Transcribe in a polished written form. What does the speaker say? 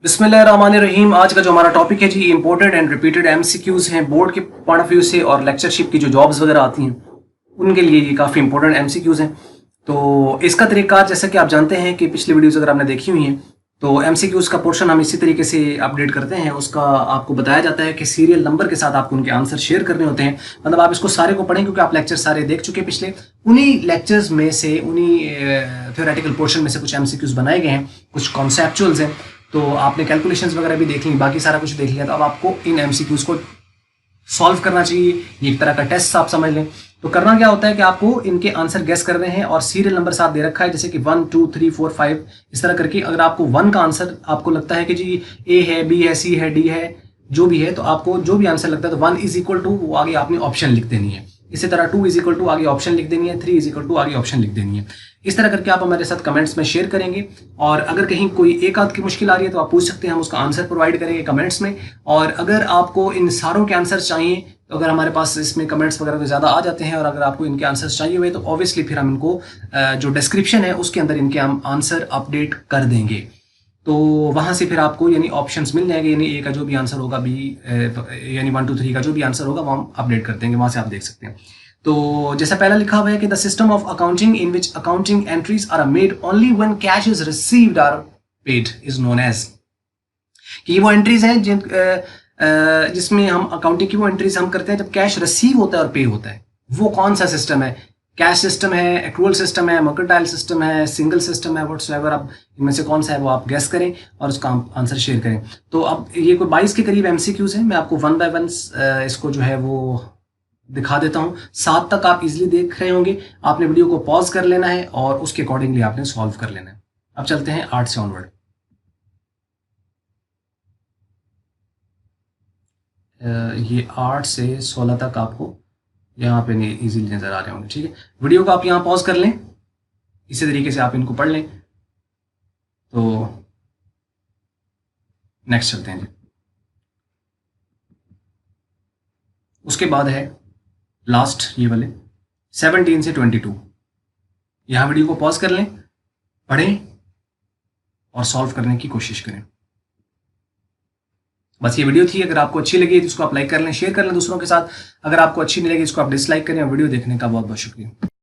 बिस्मिल्लाहिर्रहमानिर्रहीम। आज का जो हमारा टॉपिक है जी, इंपोर्टेड एंड रिपीटेड एमसीक्यूज हैं बोर्ड के पॉइंट ऑफ व्यू से, और लेक्चरशिप की जो जॉब्स वगैरह आती हैं उनके लिए ये काफ़ी इंपॉर्टेंट एमसीक्यूज हैं। तो इसका तरीका, जैसा कि आप जानते हैं कि पिछली वीडियोस अगर आपने देखी हुई हैं तो एमसीक्यूज का पोर्शन हम इसी तरीके से अपडेट करते हैं। उसका आपको बताया जाता है कि सीरियल नंबर के साथ आपको उनके आंसर शेयर करने होते हैं। मतलब आप इसको सारे को पढ़ें क्योंकि आप लेक्चर सारे देख चुके हैं पिछले। उन्हीं लेक्चर्स में से, उन्हीं थ्योरेटिकल पोर्शन में से कुछ एमसीक्यूज बनाए गए हैं, कुछ कॉन्सेप्चुअल्स हैं। तो आपने कैलकुलेशंस वगैरह भी देख ली, बाकी सारा कुछ देख लिया। तो अब आपको इन एमसीक्यूज को सॉल्व करना चाहिए। ये एक तरह का टेस्ट आप समझ लें। तो करना क्या होता है कि आपको इनके आंसर गेस करने हैं और सीरियल नंबर साथ दे रखा है, जैसे कि 1 2 3 4 5 इस तरह करके। अगर आपको 1 का आंसर आपको लगता है कि जी ए है, बी है, सी है, डी है, जो भी है, तो आपको जो भी आंसर लगता है तो 1 इज इक्वल टू वो आगे आपने ऑप्शन लिख देनी है। इसी तरह 2 इज इक्वल टू आगे ऑप्शन लिख देनी है, 3 इज इक्वल टू आगे ऑप्शन लिख देनी है। इस तरह करके आप हमारे साथ कमेंट्स में शेयर करेंगे। और अगर कहीं कोई एक आध की मुश्किल आ रही है तो आप पूछ सकते हैं, हम उसका आंसर प्रोवाइड करेंगे कमेंट्स में। और अगर आपको इन सारों के आंसर चाहिए तो अगर हमारे पास इसमें कमेंट्स वगैरह तो ज़्यादा आ जाते हैं, और अगर आपको इनके आंसर्स चाहिए हुए तो ऑब्वियसली फिर हम इनको जो डिस्क्रिप्शन है उसके अंदर इनके हम आंसर अपडेट कर देंगे। तो वहाँ से फिर आपको यानी ऑप्शंस मिल जाएंगे, यानी ए का जो भी आंसर होगा, बी यानी 1 2 3 का जो भी आंसर होगा वो हम अपडेट कर देंगे, वहाँ से आप देख सकते हैं। तो जैसा पहला लिखा हुआ है कि the system of accounting in which accounting entries are made only when cash is received or paid is known as, कि ये वो एंट्रीज हैं जिसमें हम अकाउंटिंग की वो एंट्रीज हम करते हैं जब कैश रिसीव होता है और पे होता है। वो कौन सा सिस्टम है? कैश सिस्टम है, एक्रूअल सिस्टम है, मर्केंटाइल सिस्टम है, सिंगल सिस्टम है, व्हाटसोएवर। आप इनमें से कौन सा है वो आप गेस करें और उसका आंसर शेयर करें। तो अब ये कोई 22 के करीब एमसीक्यूज हैं। मैं आपको 1 बाय 1 इसको जो है वो दिखा देता हूँ। 7 तक आप इजिली देख रहे होंगे। आपने वीडियो को पॉज कर लेना है और उसके अकॉर्डिंगली आपने सॉल्व कर लेना है। अब चलते हैं 8 से ऑनवर्ड। ये 8 से 16 तक आपको यहाँ पे नहीं इजीली नजर आ रहे होंगे। ठीक है, वीडियो को आप यहाँ पॉज कर लें, इसी तरीके से आप इनको पढ़ लें। तो नेक्स्ट चलते हैं जी। उसके बाद है लास्ट ये वाले 17 से 22। यहाँ वीडियो को पॉज कर लें, पढ़ें और सॉल्व करने की कोशिश करें। बस ये वीडियो थी। अगर आपको अच्छी लगी तो इसको आप लाइक कर लें, शेयर कर लें दूसरों के साथ। अगर आपको अच्छी नहीं लगी इसको आप डिसलाइक करें। और वीडियो देखने का बहुत बहुत शुक्रिया।